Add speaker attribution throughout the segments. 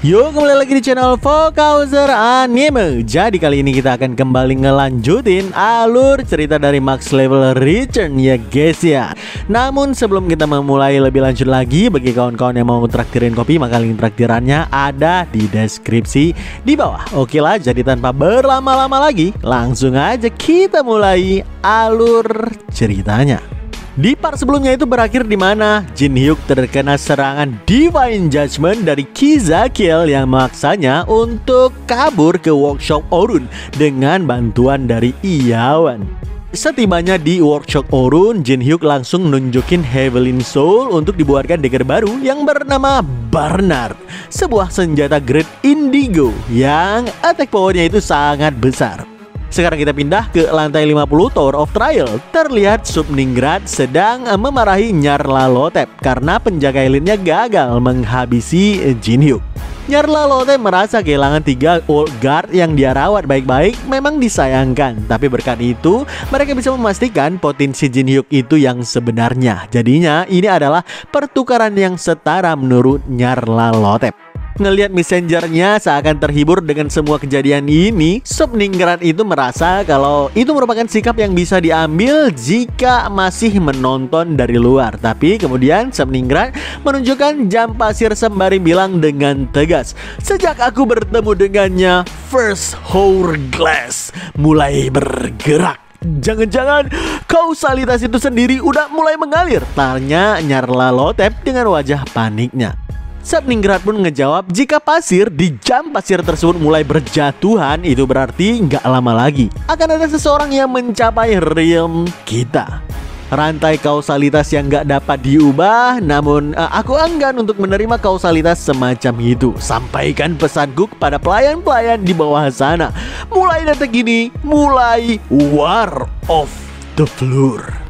Speaker 1: Yuk kembali lagi di channel Vokauser Anime. Jadi kali ini kita akan kembali ngelanjutin alur cerita dari Max Level Return ya guys ya. Namun sebelum kita memulai lebih lanjut lagi, bagi kawan-kawan yang mau traktirin kopi, maka link traktirannya ada di deskripsi di bawah. Oke lah, jadi tanpa berlama-lama lagi, langsung aja kita mulai alur ceritanya. Di part sebelumnya itu berakhir di mana Jin Hyuk terkena serangan Divine Judgment dari Kizakiel yang memaksanya untuk kabur ke workshop Orun dengan bantuan dari Iyawan. Setibanya di workshop Orun, Jin Hyuk langsung nunjukin Heavenly Soul untuk dibuatkan dagger baru yang bernama Barnard, sebuah senjata grade Indigo yang attack powernya itu sangat besar. Sekarang kita pindah ke lantai 50 Tower of Trial. Terlihat Subningrat sedang memarahi Nyarlathotep karena penjaga elitnya gagal menghabisi Jin Hyuk. Nyarlathotep merasa kehilangan 3 old guard yang dia rawat baik-baik memang disayangkan. Tapi berkat itu mereka bisa memastikan potensi Jin Hyuk itu yang sebenarnya. Jadinya ini adalah pertukaran yang setara menurut Nyarlathotep. Ngelihat messengernya seakan terhibur dengan semua kejadian ini, Subningrat itu merasa kalau itu merupakan sikap yang bisa diambil jika masih menonton dari luar. Tapi kemudian Subningrat menunjukkan jam pasir sembari bilang dengan tegas, "Sejak aku bertemu dengannya, First Hourglass mulai bergerak." "Jangan-jangan kausalitas itu sendiri udah mulai mengalir?" tanya Nyarlathotep dengan wajah paniknya. Subningrat pun ngejawab jika pasir di jam pasir tersebut mulai berjatuhan, itu berarti nggak lama lagi akan ada seseorang yang mencapai realm kita. Rantai kausalitas yang nggak dapat diubah, namun aku enggan untuk menerima kausalitas semacam itu. Sampaikan pesanku kepada pelayan-pelayan di bawah sana. Mulai detik ini, mulai War of the Floor.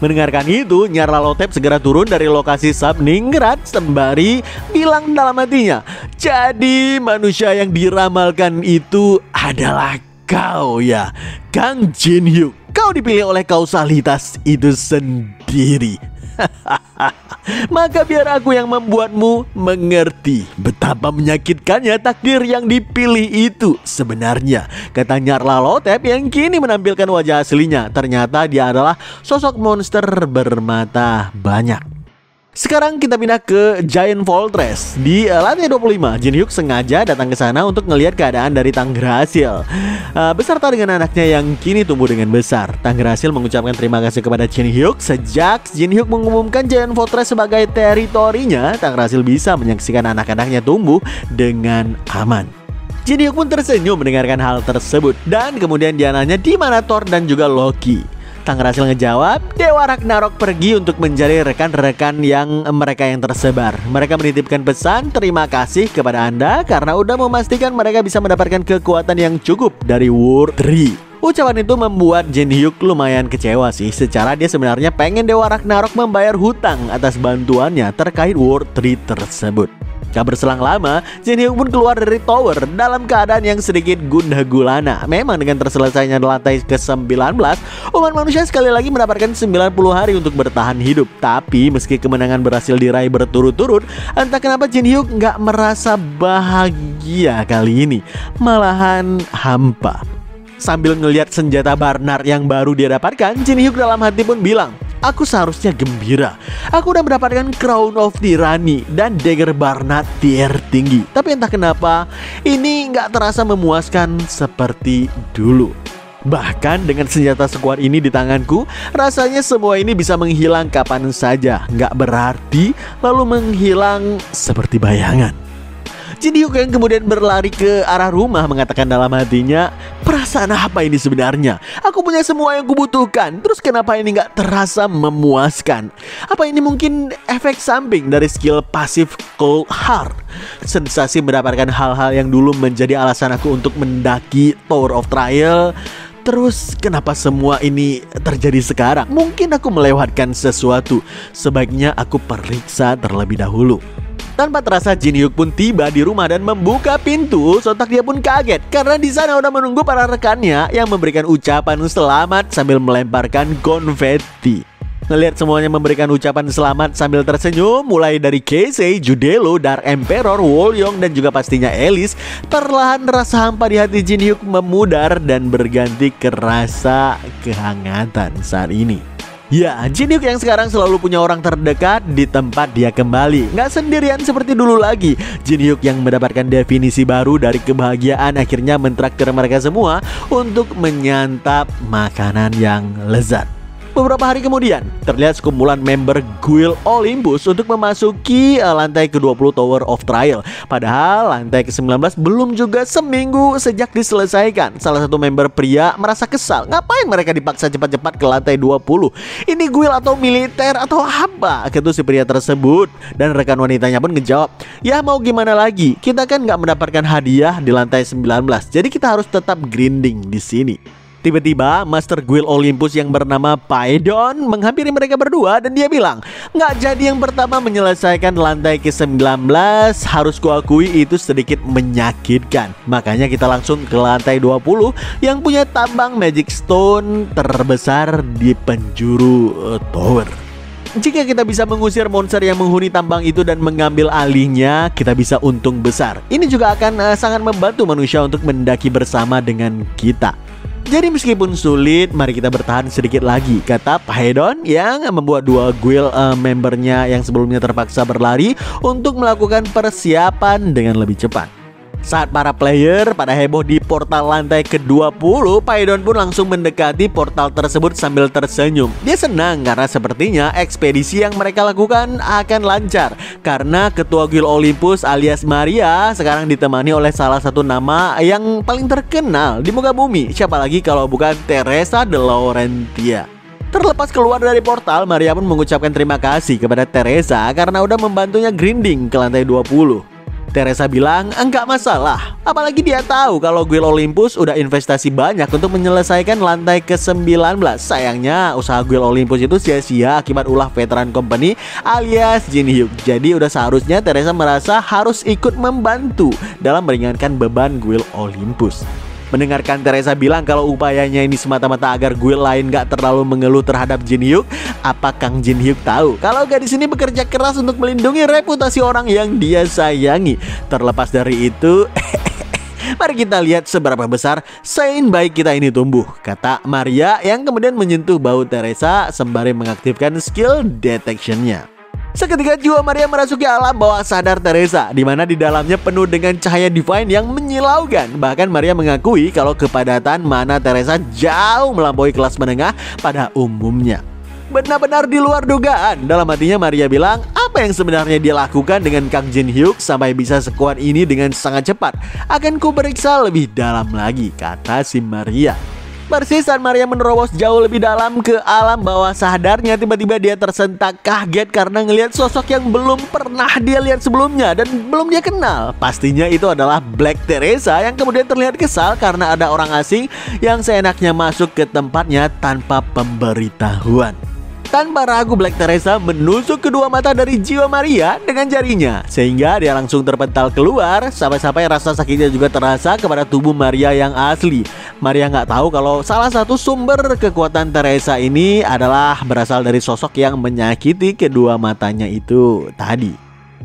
Speaker 1: Mendengarkan itu, Nyarlathotep segera turun dari lokasi Subningrat sembari bilang dalam hatinya, "Jadi manusia yang diramalkan itu adalah kau ya, Kang Jin Hyuk. Kau dipilih oleh kausalitas itu sendiri." "Maka biar aku yang membuatmu mengerti betapa menyakitkannya takdir yang dipilih itu sebenarnya," kata Nyarlathotep yang kini menampilkan wajah aslinya. Ternyata dia adalah sosok monster bermata banyak. Sekarang kita pindah ke Giant Fortress. Di lantai 25, Jin Hyuk sengaja datang ke sana untuk ngelihat keadaan dari Tanggrasil beserta dengan anaknya yang kini tumbuh dengan besar. Tanggrasil mengucapkan terima kasih kepada Jin Hyuk. Sejak Jin Hyuk mengumumkan Giant Fortress sebagai teritorinya, Tanggrasil bisa menyaksikan anak-anaknya tumbuh dengan aman. Jin Hyuk pun tersenyum mendengarkan hal tersebut dan kemudian dia nanya di mana Thor dan juga Loki. Tanggrasil ngejawab, Dewa Ragnarok pergi untuk mencari rekan-rekan yang mereka yang tersebar. Mereka menitipkan pesan terima kasih kepada Anda karena udah memastikan mereka bisa mendapatkan kekuatan yang cukup dari World 3. Ucapan itu membuat Jin Hyuk lumayan kecewa sih. Secara dia sebenarnya pengen Dewa Ragnarok membayar hutang atas bantuannya terkait World 3 tersebut. Gak berselang lama, Jin Hyuk pun keluar dari tower dalam keadaan yang sedikit gundah gulana. Memang dengan terselesainya lantai ke-19, umat manusia sekali lagi mendapatkan 90 hari untuk bertahan hidup. Tapi meski kemenangan berhasil diraih berturut-turut, entah kenapa Jin Hyuk gak merasa bahagia kali ini, malahan hampa. Sambil ngelihat senjata Barnard yang baru dia dapatkan, Jin Hyuk dalam hati pun bilang, "Aku seharusnya gembira. Aku udah mendapatkan Crown of Tyranny dan dagger Barnard tier tinggi. Tapi entah kenapa ini nggak terasa memuaskan seperti dulu. Bahkan dengan senjata sekuat ini di tanganku, rasanya semua ini bisa menghilang kapan saja. Nggak berarti lalu menghilang seperti bayangan." Jin Hyuk yang kemudian berlari ke arah rumah mengatakan dalam hatinya, "Perasaan apa ini sebenarnya? Aku punya semua yang kubutuhkan. Terus kenapa ini gak terasa memuaskan? Apa ini mungkin efek samping dari skill pasif Cold Heart? Sensasi mendapatkan hal-hal yang dulu menjadi alasan aku untuk mendaki Tower of Trial. Terus kenapa semua ini terjadi sekarang? Mungkin aku melewatkan sesuatu. Sebaiknya aku periksa terlebih dahulu." Tanpa terasa Jin Hyuk pun tiba di rumah dan membuka pintu. Sontak dia pun kaget karena di sana udah menunggu para rekannya yang memberikan ucapan selamat sambil melemparkan konfeti. Ngelihat semuanya memberikan ucapan selamat sambil tersenyum, mulai dari Casey, Judelo, Dark Emperor, Wolyong, dan juga pastinya Alice, perlahan rasa hampa di hati Jin Hyuk memudar dan berganti ke rasa kehangatan saat ini. Ya, Jin Hyuk yang sekarang selalu punya orang terdekat di tempat dia kembali. Nggak sendirian seperti dulu lagi. Jin Hyuk yang mendapatkan definisi baru dari kebahagiaan akhirnya mentraktir mereka semua untuk menyantap makanan yang lezat. Beberapa hari kemudian, terlihat sekumpulan member Guild Olympus untuk memasuki lantai ke-20 Tower of Trial. Padahal lantai ke-19 belum juga seminggu sejak diselesaikan. Salah satu member pria merasa kesal. Ngapain mereka dipaksa cepat-cepat ke lantai 20? Ini guild atau militer atau apa? Ketua si pria tersebut. Dan rekan wanitanya pun ngejawab, ya mau gimana lagi? Kita kan nggak mendapatkan hadiah di lantai 19. Jadi kita harus tetap grinding di sini. Tiba-tiba Master Guild Olympus yang bernama Paedon menghampiri mereka berdua dan dia bilang, nggak jadi yang pertama menyelesaikan lantai ke-19, harus kuakui itu sedikit menyakitkan. Makanya kita langsung ke lantai 20 yang punya tambang Magic Stone terbesar di penjuru tower. Jika kita bisa mengusir monster yang menghuni tambang itu dan mengambil alihnya, kita bisa untung besar. Ini juga akan sangat membantu manusia untuk mendaki bersama dengan kita. Jadi meskipun sulit, mari kita bertahan sedikit lagi, kata Paedon yang membuat dua guild membernya yang sebelumnya terpaksa berlari untuk melakukan persiapan dengan lebih cepat. Saat para player pada heboh di portal lantai ke-20, Paedon pun langsung mendekati portal tersebut sambil tersenyum. Dia senang karena sepertinya ekspedisi yang mereka lakukan akan lancar. Karena ketua Guild Olympus alias Maria sekarang ditemani oleh salah satu nama yang paling terkenal di muka bumi. Siapa lagi kalau bukan Teresa de Laurentia. Terlepas keluar dari portal, Maria pun mengucapkan terima kasih kepada Teresa karena udah membantunya grinding ke lantai 20. Teresa bilang enggak masalah, apalagi dia tahu kalau Guild Olympus udah investasi banyak untuk menyelesaikan lantai ke-19. Sayangnya usaha Guild Olympus itu sia-sia akibat ulah veteran company alias Jin Hyuk. Jadi udah seharusnya Teresa merasa harus ikut membantu dalam meringankan beban Guild Olympus. Mendengarkan Teresa bilang kalau upayanya ini semata-mata agar guild lain gak terlalu mengeluh terhadap Jin Hyuk, apa Kang Jin Hyuk tahu kalau gadis ini bekerja keras untuk melindungi reputasi orang yang dia sayangi. Terlepas dari itu, mari kita lihat seberapa besar sein baik kita ini tumbuh, kata Maria yang kemudian menyentuh bahu Teresa sembari mengaktifkan skill detectionnya. Seketika jiwa Maria merasuki alam bawah sadar Teresa, di mana di dalamnya penuh dengan cahaya divine yang menyilaukan. Bahkan Maria mengakui kalau kepadatan mana Teresa jauh melampaui kelas menengah pada umumnya. Benar-benar di luar dugaan. Dalam hatinya Maria bilang, apa yang sebenarnya dia lakukan dengan Kang Jin Hyuk sampai bisa sekuat ini dengan sangat cepat? Akan ku periksa lebih dalam lagi, kata si Maria. Persis saat Maria menerobos jauh lebih dalam ke alam bawah sadarnya, tiba-tiba dia tersentak kaget karena ngelihat sosok yang belum pernah dia lihat sebelumnya dan belum dia kenal. Pastinya itu adalah Black Teresa yang kemudian terlihat kesal karena ada orang asing yang seenaknya masuk ke tempatnya tanpa pemberitahuan. Tanpa ragu, Black Teresa menusuk kedua mata dari jiwa Maria dengan jarinya, sehingga dia langsung terpental keluar. Sampai-sampai rasa sakitnya juga terasa kepada tubuh Maria yang asli. Maria nggak tahu kalau salah satu sumber kekuatan Teresa ini adalah berasal dari sosok yang menyakiti kedua matanya itu tadi.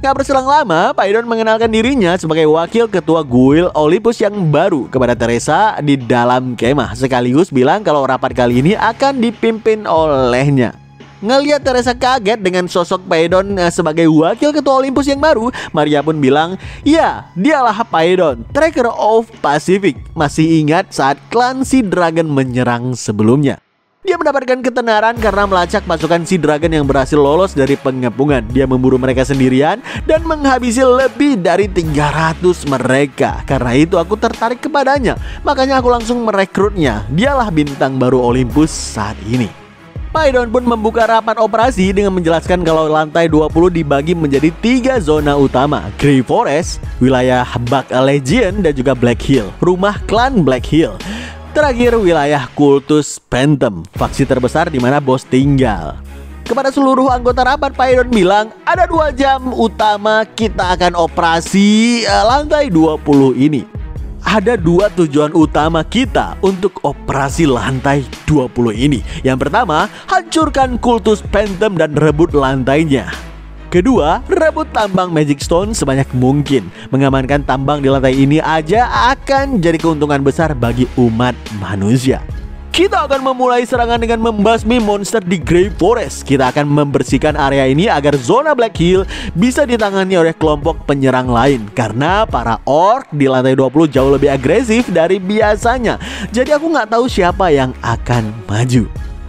Speaker 1: Gak berselang lama, Paedon mengenalkan dirinya sebagai wakil ketua Guild Olympus yang baru kepada Teresa di dalam kemah, sekaligus bilang kalau rapat kali ini akan dipimpin olehnya. Ngelihat Teresa kaget dengan sosok Paedon sebagai wakil ketua Olympus yang baru, Maria pun bilang, ya, dialah Paedon, Tracker of Pacific. Masih ingat saat klan Sea Dragon menyerang sebelumnya? Dia mendapatkan ketenaran karena melacak pasukan Sea Dragon yang berhasil lolos dari pengepungan. Dia memburu mereka sendirian dan menghabisi lebih dari 300 mereka. Karena itu aku tertarik kepadanya, makanya aku langsung merekrutnya. Dialah bintang baru Olympus saat ini. Paedon pun membuka rapat operasi dengan menjelaskan kalau lantai 20 dibagi menjadi 3 zona utama: Grey Forest, wilayah Bug Legion, dan juga Black Hill, rumah klan Black Hill. Terakhir wilayah Kultus Phantom, faksi terbesar di mana bos tinggal. Kepada seluruh anggota rapat, Paedon bilang ada 2 jam utama kita akan operasi lantai 20 ini. ada dua tujuan utama kita untuk operasi lantai 20 ini. Yang pertama, hancurkan kultus Phantom dan rebut lantainya. Kedua, rebut tambang Magic Stone sebanyak mungkin. Mengamankan tambang di lantai ini aja akan jadi keuntungan besar bagi umat manusia. Kita akan memulai serangan dengan membasmi monster di Grey Forest. Kita akan membersihkan area ini agar zona Black Hill bisa ditangani oleh kelompok penyerang lain. Karena para orc di lantai 20 jauh lebih agresif dari biasanya. Jadi aku nggak tahu siapa yang akan maju.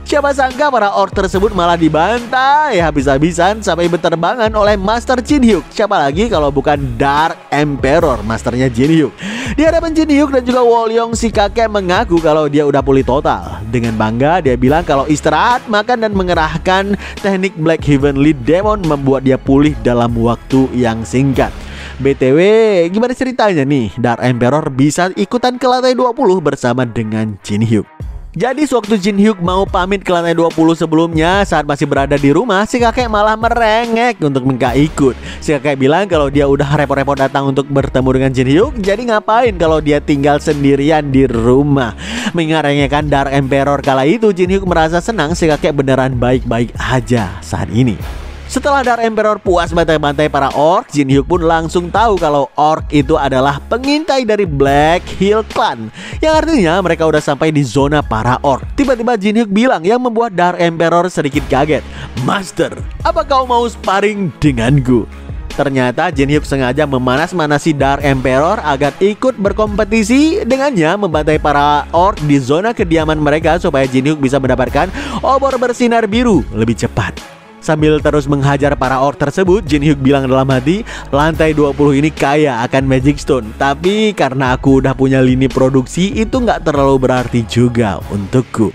Speaker 1: Siapa sangka para orc tersebut malah dibantai habis-habisan sampai berterbangan oleh Master Jin Hyuk. Siapa lagi kalau bukan Dark Emperor, masternya Jin Hyuk. Di hadapan Jin Hyuk dan juga Wolyong, si kakek mengaku kalau dia udah pulih total. Dengan bangga dia bilang kalau istirahat, makan dan mengerahkan teknik Black Heavenly Demon membuat dia pulih dalam waktu yang singkat. BTW, gimana ceritanya nih Dark Emperor bisa ikutan ke lantai 20 bersama dengan Jin Hyuk? Jadi sewaktu Jin Hyuk mau pamit ke lantai 20 sebelumnya, saat masih berada di rumah, si kakek malah merengek untuk minta ikut. Si kakek bilang kalau dia udah repot-repot datang untuk bertemu dengan Jin Hyuk, jadi ngapain kalau dia tinggal sendirian di rumah. Mengerengekkan Dark Emperor kala itu, Jin Hyuk merasa senang si kakek beneran baik-baik aja saat ini. Setelah Dark Emperor puas bantai-bantai para orc, Jin Hyuk pun langsung tahu kalau orc itu adalah pengintai dari Black Hill Clan. Yang artinya mereka udah sampai di zona para orc. Tiba-tiba Jin Hyuk bilang yang membuat Dark Emperor sedikit kaget. "Master, apa kau mau sparring denganku?" Ternyata Jin Hyuk sengaja memanas-manasi Dark Emperor agar ikut berkompetisi dengannya membantai para orc di zona kediaman mereka supaya Jin Hyuk bisa mendapatkan obor bersinar biru lebih cepat. Sambil terus menghajar para orc tersebut, Jin Hyuk bilang dalam hati, lantai 20 ini kaya akan Magic Stone. Tapi karena aku udah punya lini produksi, itu nggak terlalu berarti juga untukku.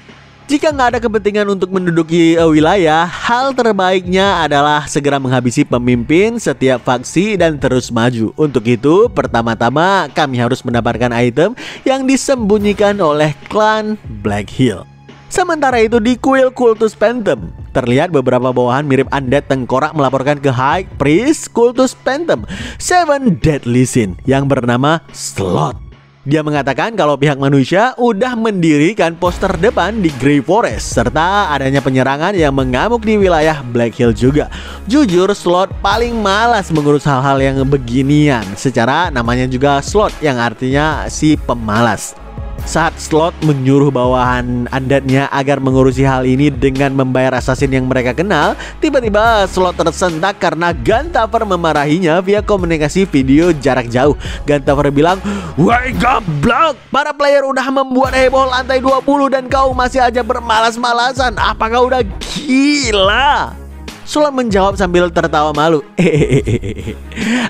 Speaker 1: Jika nggak ada kepentingan untuk menduduki wilayah, hal terbaiknya adalah segera menghabisi pemimpin setiap faksi dan terus maju. Untuk itu, pertama-tama kami harus mendapatkan item yang disembunyikan oleh klan Black Hill. Sementara itu di kuil kultus Phantom, terlihat beberapa bawahan mirip undead tengkorak melaporkan ke High Priest kultus Phantom, Seven Deadly Sin, yang bernama Sloth. Dia mengatakan kalau pihak manusia udah mendirikan poster depan di Grey Forest, serta adanya penyerangan yang mengamuk di wilayah Black Hill juga. Jujur, Sloth paling malas mengurus hal-hal yang beginian. Secara namanya juga Sloth, yang artinya si pemalas. Saat Sloth menyuruh bawahan undeadnya agar mengurusi hal ini dengan membayar assassin yang mereka kenal, tiba-tiba Sloth tersentak karena Gantaver memarahinya via komunikasi video jarak jauh. Gantaver bilang, "Woi goblok, para player udah membuat heboh lantai 20 dan kau masih aja bermalas-malasan. Apakah udah gila?" Sloth menjawab sambil tertawa malu.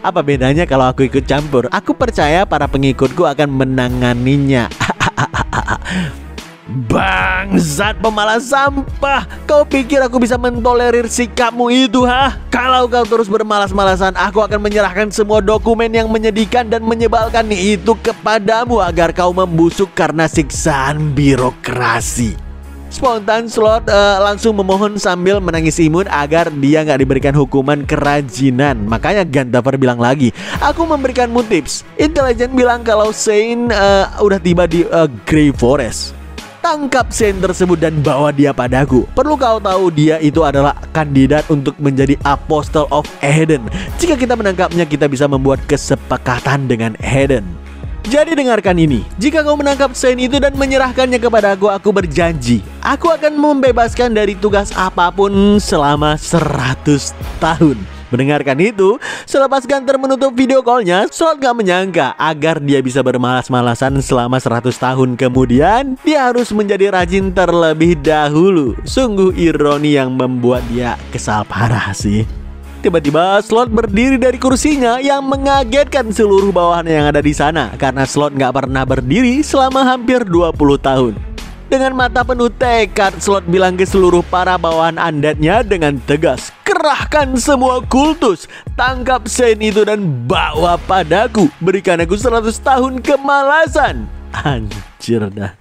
Speaker 1: Apa bedanya kalau aku ikut campur? Aku percaya para pengikutku akan menanganinya. Bangsat pemalas sampah. Kau pikir aku bisa mentolerir sikapmu itu, ha? Kalau kau terus bermalas-malasan, aku akan menyerahkan semua dokumen yang menyedihkan dan menyebalkan itu kepadamu agar kau membusuk karena siksaan birokrasi. Spontan Sloth langsung memohon sambil menangis imut agar dia nggak diberikan hukuman kerajinan. Makanya Gantaver bilang lagi, "Aku memberikanmu tips." Intelijen bilang kalau Saint udah tiba di Grey Forest. Tangkap Saint tersebut dan bawa dia padaku. Perlu kau tahu dia itu adalah kandidat untuk menjadi Apostle of Eden. Jika kita menangkapnya, kita bisa membuat kesepakatan dengan Eden. Jadi dengarkan ini, jika kau menangkap Saint itu dan menyerahkannya kepada aku berjanji, aku akan membebaskan dari tugas apapun selama 100 tahun. Mendengarkan itu, selepas Gunter menutup video callnya, Sloth gak menyangka agar dia bisa bermalas-malasan selama 100 tahun kemudian, dia harus menjadi rajin terlebih dahulu. Sungguh ironi yang membuat dia kesal parah sih. Tiba-tiba Sloth berdiri dari kursinya yang mengagetkan seluruh bawahan yang ada di sana karena Sloth nggak pernah berdiri selama hampir 20 tahun. Dengan mata penuh tekad, Sloth bilang ke seluruh para bawahan undeadnya dengan tegas, "Kerahkan semua kultus, tangkap Saint itu dan bawa padaku. Berikan aku 100 tahun kemalasan." Anjir dah.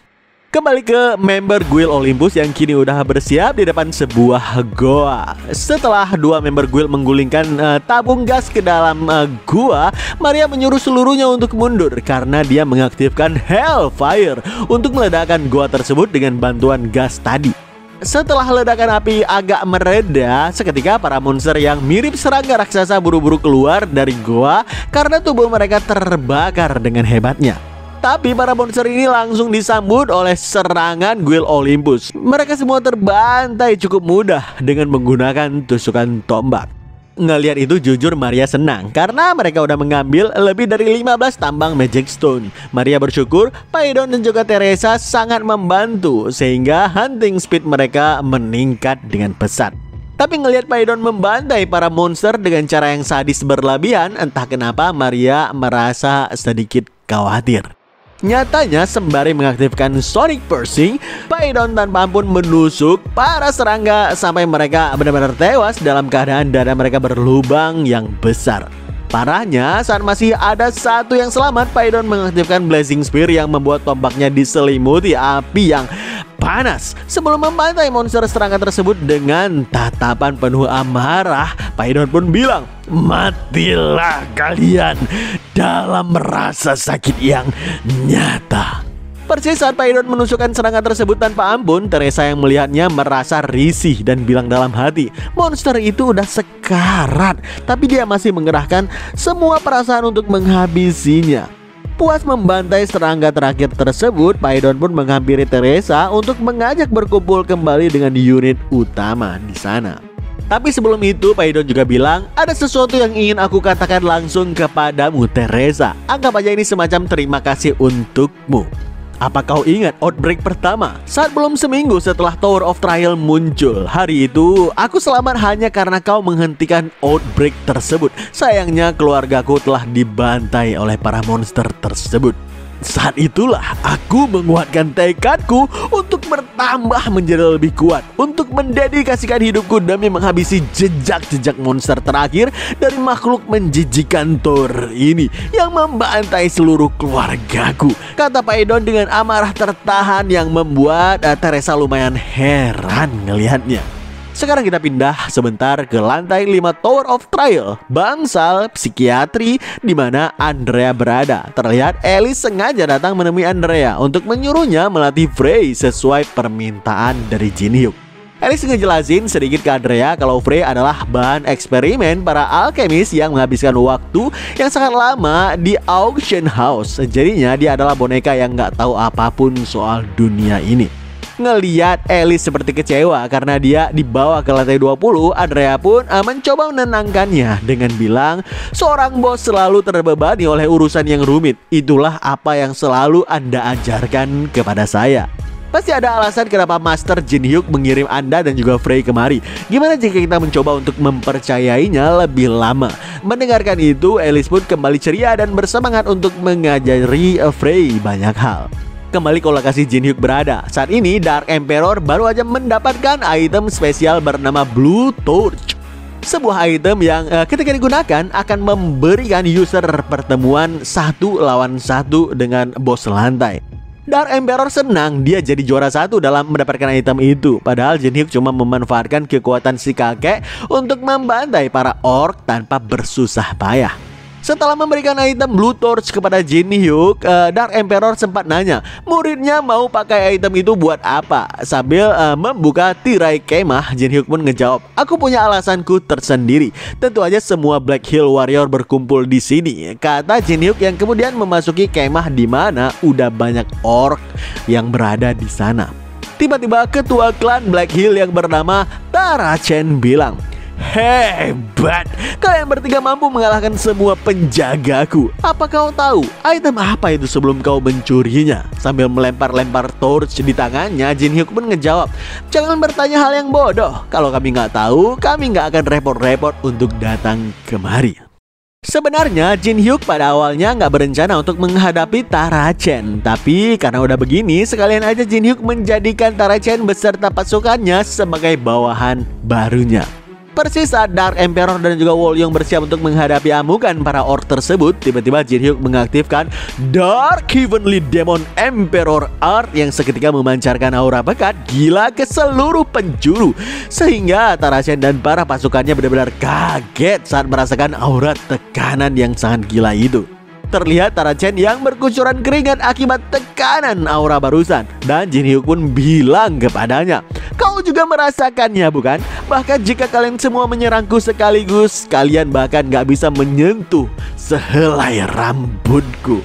Speaker 1: Kembali ke member Guild Olympus yang kini udah bersiap di depan sebuah goa. Setelah dua member Guild menggulingkan tabung gas ke dalam goa, Maria menyuruh seluruhnya untuk mundur karena dia mengaktifkan Hellfire untuk meledakkan goa tersebut dengan bantuan gas tadi. Setelah ledakan api agak mereda, seketika para monster yang mirip serangga raksasa buru-buru keluar dari goa karena tubuh mereka terbakar dengan hebatnya. Tapi para monster ini langsung disambut oleh serangan Guild Olympus. Mereka semua terbantai cukup mudah dengan menggunakan tusukan tombak. Ngelihat itu jujur Maria senang karena mereka udah mengambil lebih dari 15 tambang Magic Stone. Maria bersyukur Paidon dan juga Teresa sangat membantu sehingga hunting speed mereka meningkat dengan pesat. Tapi ngelihat Paidon membantai para monster dengan cara yang sadis berlebihan, entah kenapa Maria merasa sedikit khawatir. Nyatanya sembari mengaktifkan Sonic Piercing, Paidon tanpa ampun menusuk para serangga sampai mereka benar-benar tewas dalam keadaan dada mereka berlubang yang besar. Parahnya, saat masih ada satu yang selamat, Paidon mengaktifkan Blazing Spear yang membuat tombaknya diselimuti api yang panas. Sebelum membantai monster serangga tersebut dengan tatapan penuh amarah, Paidon pun bilang, "Matilah kalian dalam rasa sakit yang nyata." Persis saat Paidon menusukkan serangga tersebut tanpa ampun, Teresa yang melihatnya merasa risih dan bilang dalam hati, monster itu udah sekarat, tapi dia masih mengerahkan semua perasaan untuk menghabisinya. Puas membantai serangga terakhir tersebut, Paidon pun menghampiri Teresa untuk mengajak berkumpul kembali dengan unit utama di sana. Tapi sebelum itu, Paidon juga bilang, ada sesuatu yang ingin aku katakan langsung kepadamu, Teresa. Anggap aja ini semacam terima kasih untukmu. Apa kau ingat outbreak pertama? Saat belum seminggu setelah Tower of Trial muncul. Hari itu, aku selamat hanya karena kau menghentikan outbreak tersebut. Sayangnya keluargaku telah dibantai oleh para monster tersebut. Saat itulah aku menguatkan tekadku untuk bertambah menjadi lebih kuat, untuk mendedikasikan hidupku demi menghabisi jejak-jejak monster terakhir dari makhluk menjijikan Thor ini yang membantai seluruh keluargaku, kata Paidon dengan amarah tertahan yang membuat Teresa lumayan heran ngelihatnya. Sekarang kita pindah sebentar ke lantai 5 Tower of Trial, bangsal psikiatri di mana Andrea berada. Terlihat Alice sengaja datang menemui Andrea untuk menyuruhnya melatih Frey sesuai permintaan dari Jin Hyuk. Alice ngejelasin sedikit ke Andrea kalau Frey adalah bahan eksperimen para alkemis yang menghabiskan waktu yang sangat lama di auction house. Jadinya dia adalah boneka yang nggak tahu apapun soal dunia ini. Ngeliat Alice seperti kecewa karena dia dibawa ke lantai 20, Andrea pun mencoba menenangkannya dengan bilang, seorang bos selalu terbebani oleh urusan yang rumit. Itulah apa yang selalu Anda ajarkan kepada saya. Pasti ada alasan kenapa Master Jin Hyuk mengirim Anda dan juga Frey kemari. Gimana jika kita mencoba untuk mempercayainya lebih lama? Mendengarkan itu, Alice pun kembali ceria dan bersemangat untuk mengajari Frey banyak hal. Kembali ke lokasi Jin Hyuk berada. Saat ini Dark Emperor baru aja mendapatkan item spesial bernama Blue Torch. Sebuah item yang ketika digunakan akan memberikan user pertemuan 1 lawan 1 dengan bos lantai. Dark Emperor senang dia jadi juara 1 dalam mendapatkan item itu. Padahal Jin Hyuk cuma memanfaatkan kekuatan si kakek untuk membantai para orc tanpa bersusah payah. Setelah memberikan item Blue Torch kepada Jin Hyuk, Dark Emperor sempat nanya muridnya mau pakai item itu buat apa. Sambil membuka tirai kemah, Jin Hyuk pun ngejawab, aku punya alasanku tersendiri. Tentu aja semua Black Hill Warrior berkumpul di sini, kata Jin Hyuk yang kemudian memasuki kemah di mana udah banyak orc yang berada di sana. Tiba-tiba ketua klan Black Hill yang bernama Tara Chen bilang, hebat, kalian bertiga mampu mengalahkan semua penjagaku. Apa kau tahu item apa itu sebelum kau mencurinya? Sambil melempar-lempar torch di tangannya, Jin Hyuk pun ngejawab, jangan bertanya hal yang bodoh. Kalau kami nggak tahu, kami nggak akan repot-repot untuk datang kemari. Sebenarnya Jin Hyuk pada awalnya nggak berencana untuk menghadapi Tara Chen, tapi karena udah begini, sekalian aja Jin Hyuk menjadikan Tara Chen beserta pasukannya sebagai bawahan barunya. Persis saat Dark Emperor dan juga Wolyong bersiap untuk menghadapi amukan para orc tersebut, tiba-tiba Jin Hyuk mengaktifkan Dark Heavenly Demon Emperor Art yang seketika memancarkan aura pekat gila ke seluruh penjuru, sehingga Tara Chen dan para pasukannya benar-benar kaget saat merasakan aura tekanan yang sangat gila itu. Terlihat Tara Chen yang berkucuran keringat akibat tekanan aura barusan, dan Jin Hyuk pun bilang kepadanya, "Kau juga merasakannya bukan? Bahkan jika kalian semua menyerangku sekaligus, kalian bahkan gak bisa menyentuh sehelai rambutku.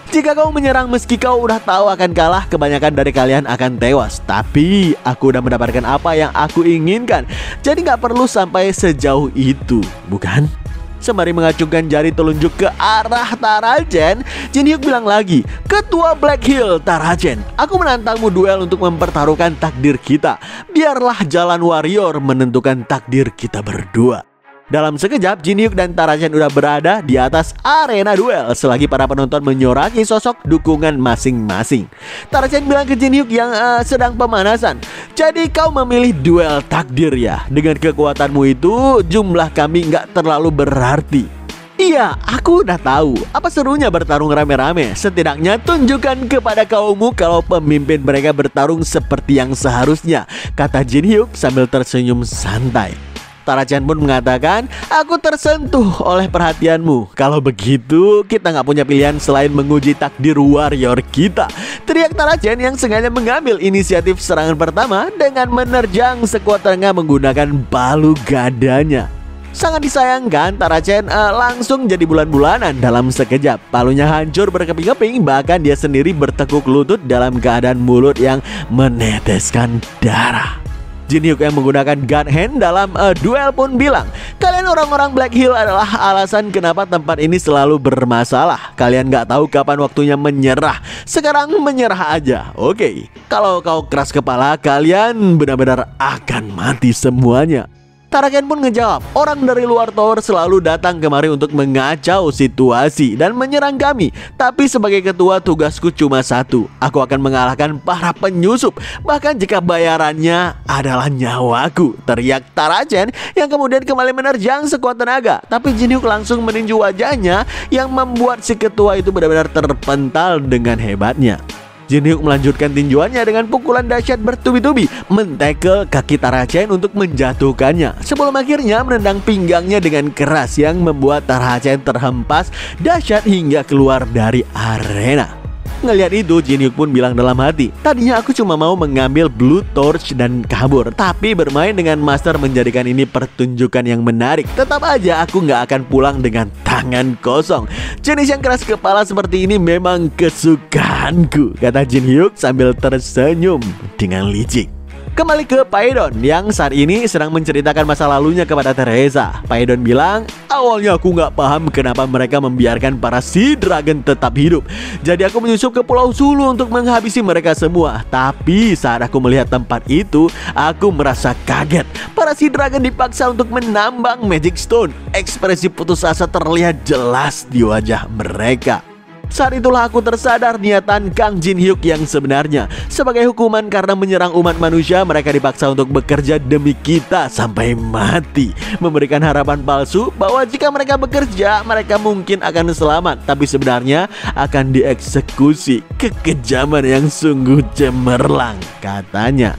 Speaker 1: Jika kau menyerang meski kau udah tahu akan kalah, kebanyakan dari kalian akan tewas. Tapi aku udah mendapatkan apa yang aku inginkan, jadi gak perlu sampai sejauh itu, bukan?" Sembari mengacungkan jari telunjuk ke arah Tara Chen, Jin Hyuk bilang lagi, "Ketua Black Hill, Tara Chen, aku menantangmu duel untuk mempertaruhkan takdir kita. Biarlah jalan warrior menentukan takdir kita berdua." Dalam sekejap, Jin Hyuk dan Tara Chen udah berada di atas arena duel selagi para penonton menyoraki sosok dukungan masing-masing. Tara Chen bilang ke Jin Hyuk yang sedang pemanasan, "Jadi kau memilih duel takdir ya? Dengan kekuatanmu itu, jumlah kami nggak terlalu berarti." "Iya, aku udah tahu. Apa serunya bertarung rame-rame? Setidaknya tunjukkan kepada kaummu kalau pemimpin mereka bertarung seperti yang seharusnya," kata Jin Hyuk sambil tersenyum santai. Tara Chen pun mengatakan, "Aku tersentuh oleh perhatianmu. Kalau begitu, kita nggak punya pilihan selain menguji takdir warrior kita," teriak Tara Chen yang sengaja mengambil inisiatif serangan pertama dengan menerjang sekuat tenaga menggunakan palu gadanya. Sangat disayangkan, Tara Chen langsung jadi bulan-bulanan dalam sekejap. Palunya hancur berkeping-keping, bahkan dia sendiri bertekuk lutut dalam keadaan mulut yang meneteskan darah. Jin Hyuk yang menggunakan God Hand dalam duel pun bilang, "Kalian orang-orang Black Hill adalah alasan kenapa tempat ini selalu bermasalah. Kalian gak tahu kapan waktunya menyerah. Sekarang menyerah aja, oke? Kalau kau keras kepala, kalian benar-benar akan mati semuanya." Tara Chen pun ngejawab, "Orang dari luar tower selalu datang kemari untuk mengacau situasi dan menyerang kami. Tapi sebagai ketua tugasku cuma satu. Aku akan mengalahkan para penyusup, bahkan jika bayarannya adalah nyawaku," teriak Tara Chen yang kemudian kembali menerjang sekuat tenaga. Tapi Jin Hyuk langsung meninju wajahnya yang membuat si ketua itu benar-benar terpental dengan hebatnya. Jin Hyuk melanjutkan tinjuannya dengan pukulan dahsyat bertubi-tubi, mentekel kaki Tara Chen untuk menjatuhkannya, sebelum akhirnya menendang pinggangnya dengan keras yang membuat Tara Chen terhempas dahsyat hingga keluar dari arena. Ngelihat itu, Jin Hyuk pun bilang dalam hati, "Tadinya aku cuma mau mengambil Blue Torch dan kabur, tapi bermain dengan Master menjadikan ini pertunjukan yang menarik. Tetap aja aku nggak akan pulang dengan tangan kosong. Jenis yang keras kepala seperti ini memang kesukaanku," kata Jin Hyuk sambil tersenyum dengan licik. Kembali ke Paedon yang saat ini sedang menceritakan masa lalunya kepada Teresa. Paedon bilang, "Awalnya aku nggak paham kenapa mereka membiarkan para Sea Dragon tetap hidup. Jadi aku menyusup ke Pulau Sulu untuk menghabisi mereka semua. Tapi saat aku melihat tempat itu, aku merasa kaget. Para Sea Dragon dipaksa untuk menambang Magic Stone. Ekspresi putus asa terlihat jelas di wajah mereka. Saat itulah aku tersadar niatan Kang Jin Hyuk yang sebenarnya. Sebagai hukuman karena menyerang umat manusia, mereka dipaksa untuk bekerja demi kita sampai mati, memberikan harapan palsu bahwa jika mereka bekerja, mereka mungkin akan selamat, tapi sebenarnya akan dieksekusi. Kekejaman yang sungguh cemerlang," katanya.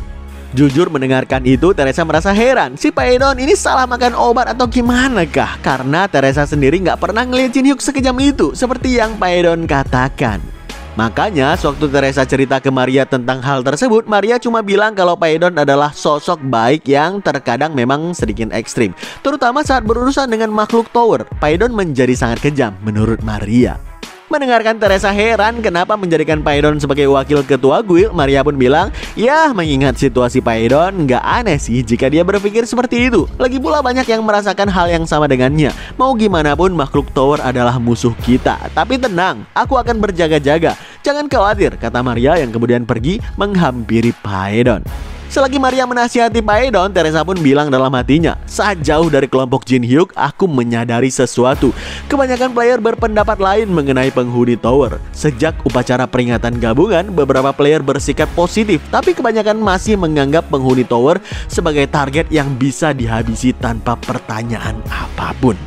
Speaker 1: Jujur mendengarkan itu, Teresa merasa heran. Si Paedon ini salah makan obat atau gimana kah? Karena Teresa sendiri nggak pernah ngeliat Jin Hyuk sekejam itu, seperti yang Paedon katakan. Makanya sewaktu Teresa cerita ke Maria tentang hal tersebut, Maria cuma bilang kalau Paedon adalah sosok baik yang terkadang memang sedikit ekstrim, terutama saat berurusan dengan makhluk tower. Paedon menjadi sangat kejam menurut Maria. Mendengarkan Teresa heran kenapa menjadikan Paedon sebagai wakil ketua guild, Maria pun bilang, "Ya, mengingat situasi Paedon, nggak aneh sih jika dia berpikir seperti itu. Lagi pula banyak yang merasakan hal yang sama dengannya. Mau gimana pun makhluk tower adalah musuh kita. Tapi tenang, aku akan berjaga-jaga. Jangan khawatir," kata Maria yang kemudian pergi menghampiri Paedon. Selagi Maria menasihati Paedon, Teresa pun bilang dalam hatinya, saat jauh dari kelompok Jin Hyuk, aku menyadari sesuatu. Kebanyakan player berpendapat lain mengenai penghuni tower. Sejak upacara peringatan gabungan, beberapa player bersikap positif, tapi kebanyakan masih menganggap penghuni tower sebagai target yang bisa dihabisi tanpa pertanyaan apapun.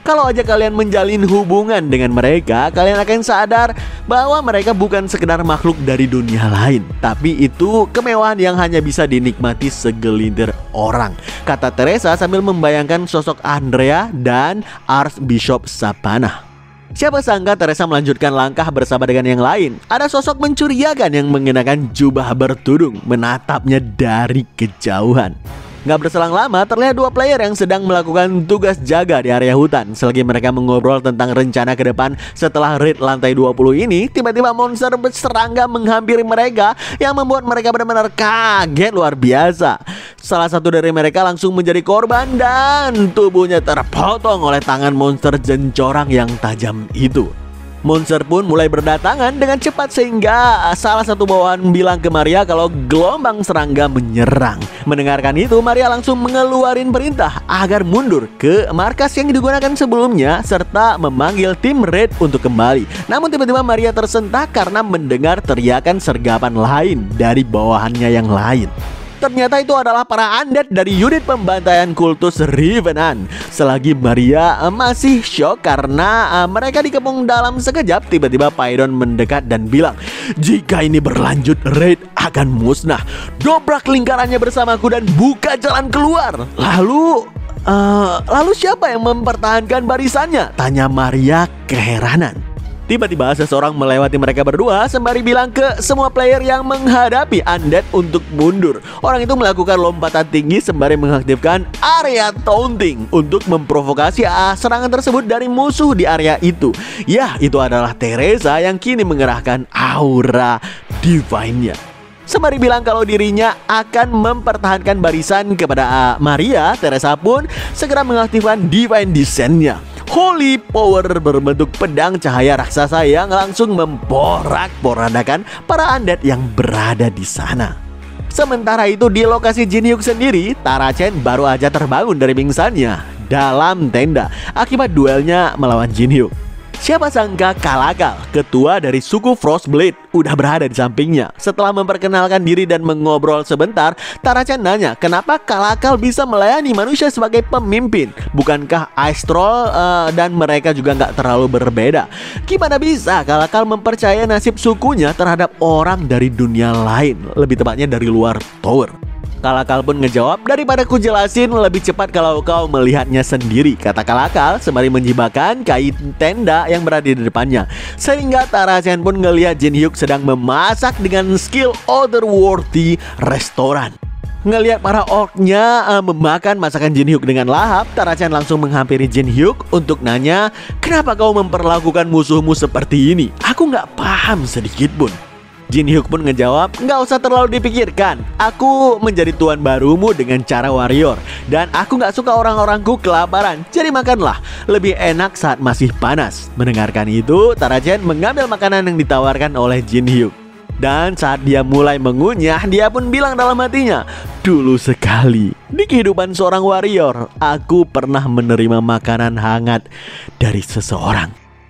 Speaker 1: Kalau aja kalian menjalin hubungan dengan mereka, kalian akan sadar bahwa mereka bukan sekedar makhluk dari dunia lain, tapi itu kemewahan yang hanya bisa dinikmati segelintir orang, kata Teresa sambil membayangkan sosok Andrea dan Archbishop Sapana. Siapa sangka Teresa melanjutkan langkah bersama dengan yang lain. Ada sosok mencurigakan yang mengenakan jubah bertudung menatapnya dari kejauhan. Gak berselang lama, terlihat dua player yang sedang melakukan tugas jaga di area hutan. Selagi mereka mengobrol tentang rencana ke depan setelah raid lantai 20 ini, tiba-tiba monster serangga menghampiri mereka yang membuat mereka benar-benar kaget luar biasa. Salah satu dari mereka langsung menjadi korban dan tubuhnya terpotong oleh tangan monster jencorang yang tajam itu. Monster pun mulai berdatangan dengan cepat sehingga salah satu bawahan bilang ke Maria kalau gelombang serangga menyerang. Mendengarkan itu, Maria langsung mengeluarin perintah agar mundur ke markas yang digunakan sebelumnya serta memanggil tim raid untuk kembali. Namun tiba-tiba Maria tersentak karena mendengar teriakan sergapan lain dari bawahannya yang lain. Ternyata itu adalah para undead dari unit pembantaian kultus Revenant. Selagi Maria masih shock karena mereka dikepung dalam sekejap, tiba-tiba Paedon mendekat dan bilang, jika ini berlanjut, raid akan musnah. Dobrak lingkarannya bersamaku dan buka jalan keluar. Lalu siapa yang mempertahankan barisannya? Tanya Maria keheranan. Tiba-tiba seseorang melewati mereka berdua sembari bilang ke semua player yang menghadapi undead untuk mundur. Orang itu melakukan lompatan tinggi sembari mengaktifkan area taunting untuk memprovokasi serangan tersebut dari musuh di area itu. Ya, itu adalah Teresa yang kini mengerahkan aura divine-nya. Sembari bilang kalau dirinya akan mempertahankan barisan kepada Maria, Teresa pun segera mengaktifkan Divine Descent-nya. Holy Power berbentuk pedang cahaya raksasa yang langsung memporak-porandakan para undead yang berada di sana. Sementara itu di lokasi Jin Hyuk sendiri, Tara Chen baru aja terbangun dari pingsannya dalam tenda akibat duelnya melawan Jin Hyuk. Siapa sangka Kalakal, ketua dari suku Frostblade, udah berada di sampingnya. Setelah memperkenalkan diri dan mengobrol sebentar, Tara Chen nanya kenapa Kalakal bisa melayani manusia sebagai pemimpin. Bukankah Ice Troll dan mereka juga nggak terlalu berbeda? Gimana bisa Kalakal mempercayai nasib sukunya terhadap orang dari dunia lain, lebih tepatnya dari luar tower? Kalakal pun ngejawab, daripada ku jelasin lebih cepat kalau kau melihatnya sendiri, kata Kalakal sembari menjibakan kain tenda yang berada di depannya. Sehingga Tara Chen pun ngelihat Jin Hyuk sedang memasak dengan skill otherworldly restoran. Ngelihat para orknya memakan masakan Jin Hyuk dengan lahap, Tara Chen langsung menghampiri Jin Hyuk untuk nanya, kenapa kau memperlakukan musuhmu seperti ini? Aku nggak paham sedikit pun. Jin Hyuk pun ngejawab, nggak usah terlalu dipikirkan. Aku menjadi tuan barumu dengan cara warrior. Dan aku nggak suka orang-orangku kelaparan. Jadi makanlah, lebih enak saat masih panas. Mendengarkan itu, Tara Chen mengambil makanan yang ditawarkan oleh Jin Hyuk. Dan saat dia mulai mengunyah, dia pun bilang dalam hatinya, dulu sekali di kehidupan seorang warrior, aku pernah menerima makanan hangat dari seseorang.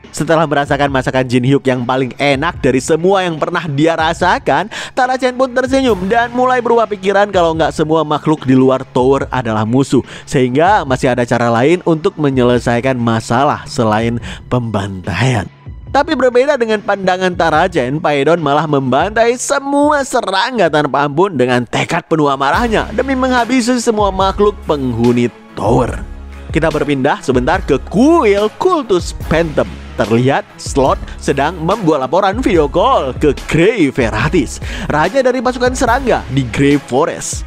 Speaker 1: Setelah merasakan masakan Jin Hyuk yang paling enak dari semua yang pernah dia rasakan, Tara Chen pun tersenyum dan mulai berubah pikiran kalau nggak semua makhluk di luar tower adalah musuh. Sehingga masih ada cara lain untuk menyelesaikan masalah selain pembantaian. Tapi berbeda dengan pandangan Tara Chen, Paedon malah membantai semua serangga tanpa ampun dengan tekad penuh amarahnya demi menghabisi semua makhluk penghuni tower. Kita berpindah sebentar ke kuil kultus Phantom. Terlihat Slot sedang membuat laporan video call ke Grey Veratis, raja dari pasukan serangga di Grey Forest.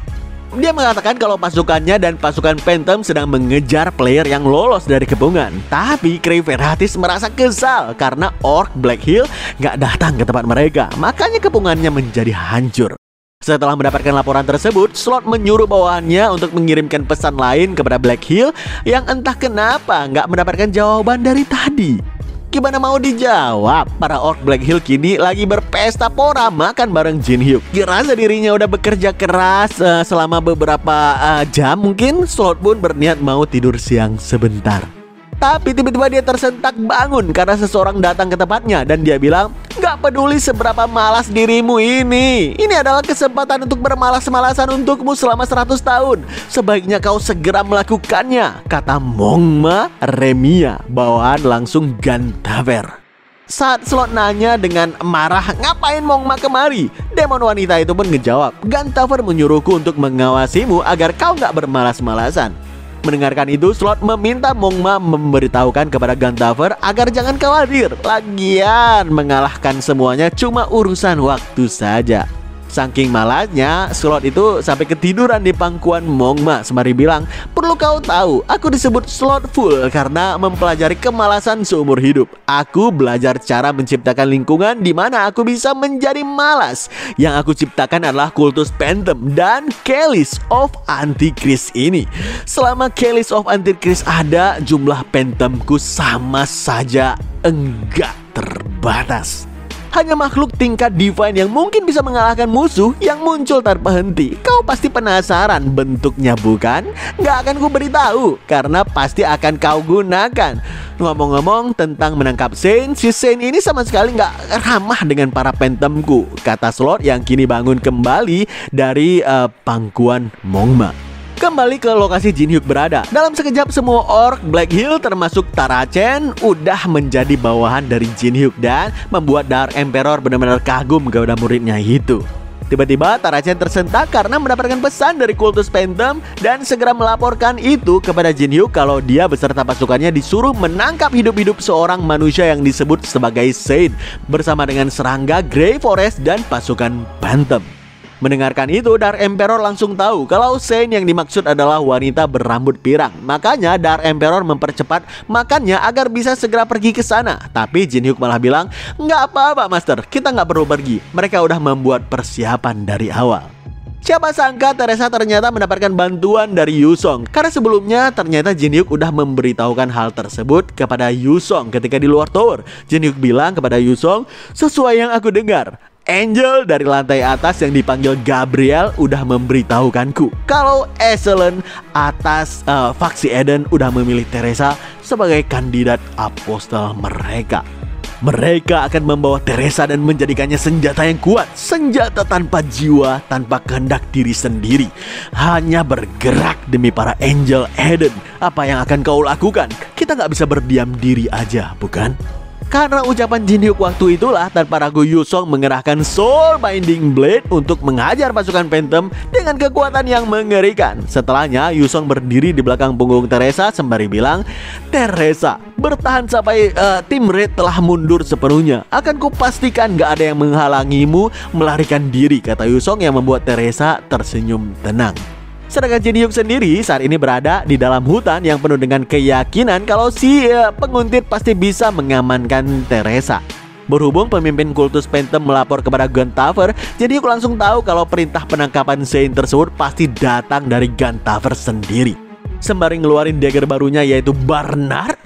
Speaker 1: Dia mengatakan kalau pasukannya dan pasukan Phantom sedang mengejar player yang lolos dari kepungan. Tapi Grey Veratis merasa kesal karena Orc Black Hill gak datang ke tempat mereka. Makanya kepungannya menjadi hancur. Setelah mendapatkan laporan tersebut, Slot menyuruh bawahannya untuk mengirimkan pesan lain kepada Black Hill yang entah kenapa nggak mendapatkan jawaban dari tadi. Gimana mau dijawab? Para orc Black Hill kini lagi berpesta pora makan bareng Jin Hyuk. Dirasa dirinya udah bekerja keras selama beberapa jam, mungkin Slot pun berniat mau tidur siang sebentar. Tapi tiba-tiba dia tersentak bangun karena seseorang datang ke tempatnya dan dia bilang, "Gak peduli seberapa malas dirimu ini adalah kesempatan untuk bermalas-malasan untukmu selama 100 tahun. Sebaiknya kau segera melakukannya," kata Mongma Remia, bawahan langsung Gantaver. Saat Slot nanya dengan marah, "Ngapain Mongma kemari?" Demon wanita itu pun ngejawab, "Gantaver menyuruhku untuk mengawasimu agar kau gak bermalas-malasan." Mendengarkan itu, Slot meminta Mongma memberitahukan kepada Gantaver agar jangan khawatir. Lagian mengalahkan semuanya cuma urusan waktu saja. Saking malasnya, Slot itu sampai ketiduran di pangkuan Mongma sembari bilang, "Perlu kau tahu, aku disebut Slotful karena mempelajari kemalasan seumur hidup. Aku belajar cara menciptakan lingkungan di mana aku bisa menjadi malas. Yang aku ciptakan adalah kultus Phantom dan Chalice of Antichrist ini. Selama Chalice of Antichrist ada, jumlah Phantomku sama saja enggak terbatas. Hanya makhluk tingkat divine yang mungkin bisa mengalahkan musuh yang muncul tanpa henti. Kau pasti penasaran bentuknya bukan? Nggak akan ku beritahu karena pasti akan kau gunakan." Ngomong-ngomong tentang menangkap Saint, si Saint ini sama sekali nggak ramah dengan para Phantomku, kata Slot yang kini bangun kembali dari pangkuan Mongma. Kembali ke lokasi Jin Hyuk berada. Dalam sekejap semua orc Black Hill termasuk Tarachen udah menjadi bawahan dari Jin Hyuk dan membuat Dark Emperor benar-benar kagum kepada muridnya itu. Tiba-tiba Tarachen tersentak karena mendapatkan pesan dari kultus Phantom dan segera melaporkan itu kepada Jin Hyuk kalau dia beserta pasukannya disuruh menangkap hidup-hidup seorang manusia yang disebut sebagai Saint bersama dengan serangga Grey Forest dan pasukan Phantom. Mendengarkan itu, Dark Emperor langsung tahu kalau Saint yang dimaksud adalah wanita berambut pirang. Makanya Dark Emperor mempercepat makannya agar bisa segera pergi ke sana. Tapi Jin Hyuk malah bilang, "Nggak apa-apa Master, kita nggak perlu pergi. Mereka udah membuat persiapan dari awal." Siapa sangka Teresa ternyata mendapatkan bantuan dari Yusong. Karena sebelumnya ternyata Jin Hyuk udah memberitahukan hal tersebut kepada Yusong ketika di luar tower. Jin Hyuk bilang kepada Yusong, "Sesuai yang aku dengar, Angel dari lantai atas yang dipanggil Gabriel udah memberitahukanku kalau Excellent atas faksi Eden udah memilih Teresa sebagai kandidat apostel mereka. Mereka akan membawa Teresa dan menjadikannya senjata yang kuat, senjata tanpa jiwa, tanpa kehendak diri sendiri, hanya bergerak demi para Angel Eden. Apa yang akan kau lakukan? Kita nggak bisa berdiam diri aja, bukan?" Karena ucapan Jin Hyuk waktu itulah tanpa ragu Yusong mengerahkan Soul Binding Blade untuk menghajar pasukan Phantom dengan kekuatan yang mengerikan. Setelahnya Yusong berdiri di belakang punggung Teresa sembari bilang, "Teresa, bertahan sampai tim Red telah mundur sepenuhnya. Akan kupastikan gak ada yang menghalangimu melarikan diri," kata Yusong yang membuat Teresa tersenyum tenang. Sedangkan Jin Hyuk sendiri saat ini berada di dalam hutan yang penuh dengan keyakinan kalau si penguntit pasti bisa mengamankan Teresa. Berhubung pemimpin kultus Phantom melapor kepada Gantaver, Jin Hyuk langsung tahu kalau perintah penangkapan Saint tersebut pasti datang dari Gantaver sendiri. Sembari ngeluarin dagger barunya yaitu Barnard,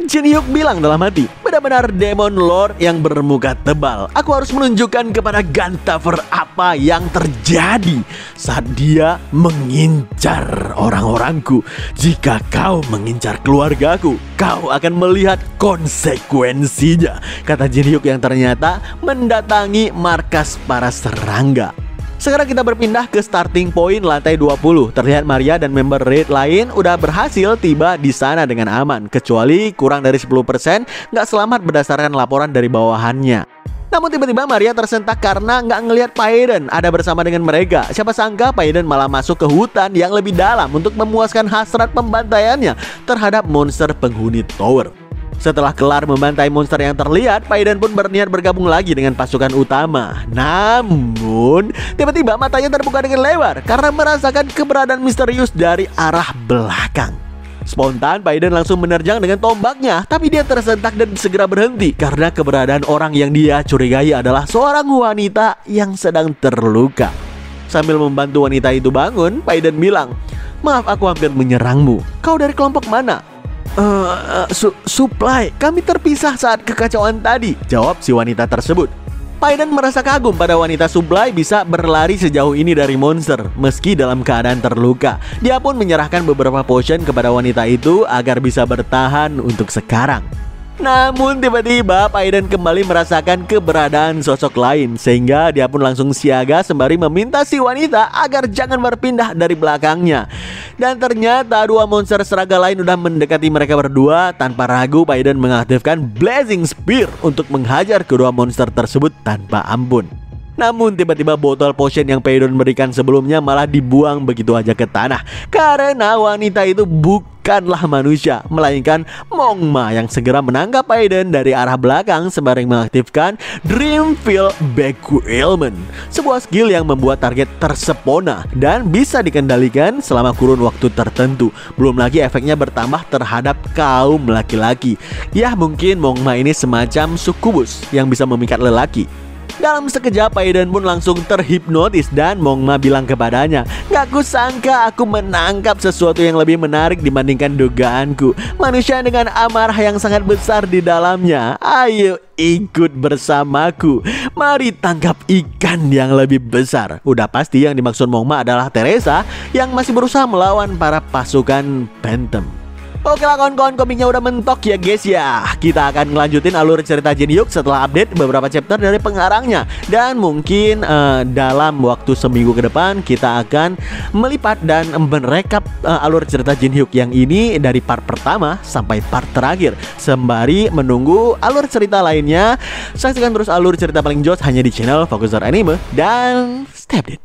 Speaker 1: Jin Hyuk bilang dalam hati, "Benar-benar Demon Lord yang bermuka tebal. Aku harus menunjukkan kepada Gantaver apa yang terjadi saat dia mengincar orang-orangku. Jika kau mengincar keluargaku, kau akan melihat konsekuensinya," kata Jin Hyuk yang ternyata mendatangi markas para serangga. Sekarang kita berpindah ke starting point lantai 20. Terlihat Maria dan member raid lain udah berhasil tiba di sana dengan aman, kecuali kurang dari 10% nggak selamat berdasarkan laporan dari bawahannya. Namun tiba-tiba Maria tersentak karena nggak ngelihat Paiden ada bersama dengan mereka. Siapa sangka Paiden malah masuk ke hutan yang lebih dalam untuk memuaskan hasrat pembantaiannya terhadap monster penghuni tower. Setelah kelar membantai monster yang terlihat, Paiden pun berniat bergabung lagi dengan pasukan utama. Namun, tiba-tiba matanya terbuka dengan lebar karena merasakan keberadaan misterius dari arah belakang. Spontan, Paiden langsung menerjang dengan tombaknya, tapi dia tersentak dan segera berhenti karena keberadaan orang yang dia curigai adalah seorang wanita yang sedang terluka. Sambil membantu wanita itu bangun, Paiden bilang, "Maaf, aku hampir menyerangmu. Kau dari kelompok mana?" Supply, kami terpisah saat kekacauan tadi, jawab si wanita tersebut. Paiden merasa kagum pada wanita Supply bisa berlari sejauh ini dari monster meski dalam keadaan terluka. Dia pun menyerahkan beberapa potion kepada wanita itu agar bisa bertahan untuk sekarang. Namun tiba-tiba Paiden kembali merasakan keberadaan sosok lain, sehingga dia pun langsung siaga sembari meminta si wanita agar jangan berpindah dari belakangnya. Dan ternyata dua monster seraga lain udah mendekati mereka berdua. Tanpa ragu Paiden mengaktifkan Blazing Spear untuk menghajar kedua monster tersebut tanpa ampun. Namun tiba-tiba botol potion yang Paiden berikan sebelumnya malah dibuang begitu aja ke tanah, karena wanita itu bukanlah manusia, melainkan Mongma yang segera menangkap Paiden dari arah belakang sembari mengaktifkan Dreamfield Beguilement, sebuah skill yang membuat target tersepona dan bisa dikendalikan selama kurun waktu tertentu. Belum lagi efeknya bertambah terhadap kaum laki-laki. Ya mungkin Mongma ini semacam sukubus yang bisa memikat lelaki. Dalam sekejap Paiden pun langsung terhipnotis dan Mongma bilang kepadanya, "Gak kusangka aku menangkap sesuatu yang lebih menarik dibandingkan dugaanku. Manusia dengan amarah yang sangat besar di dalamnya. Ayo ikut bersamaku. Mari tangkap ikan yang lebih besar." Udah pasti yang dimaksud Mongma adalah Teresa yang masih berusaha melawan para pasukan Phantom. Oke lah kawan-kawan, komiknya udah mentok ya guys ya. Kita akan ngelanjutin alur cerita Jin Hyuk setelah update beberapa chapter dari pengarangnya. Dan mungkin dalam waktu seminggu ke depan kita akan melipat dan merekap alur cerita Jin Hyuk yang ini dari part pertama sampai part terakhir, sembari menunggu alur cerita lainnya. Saksikan terus alur cerita paling jos hanya di channel Fokuser Anime dan stay update.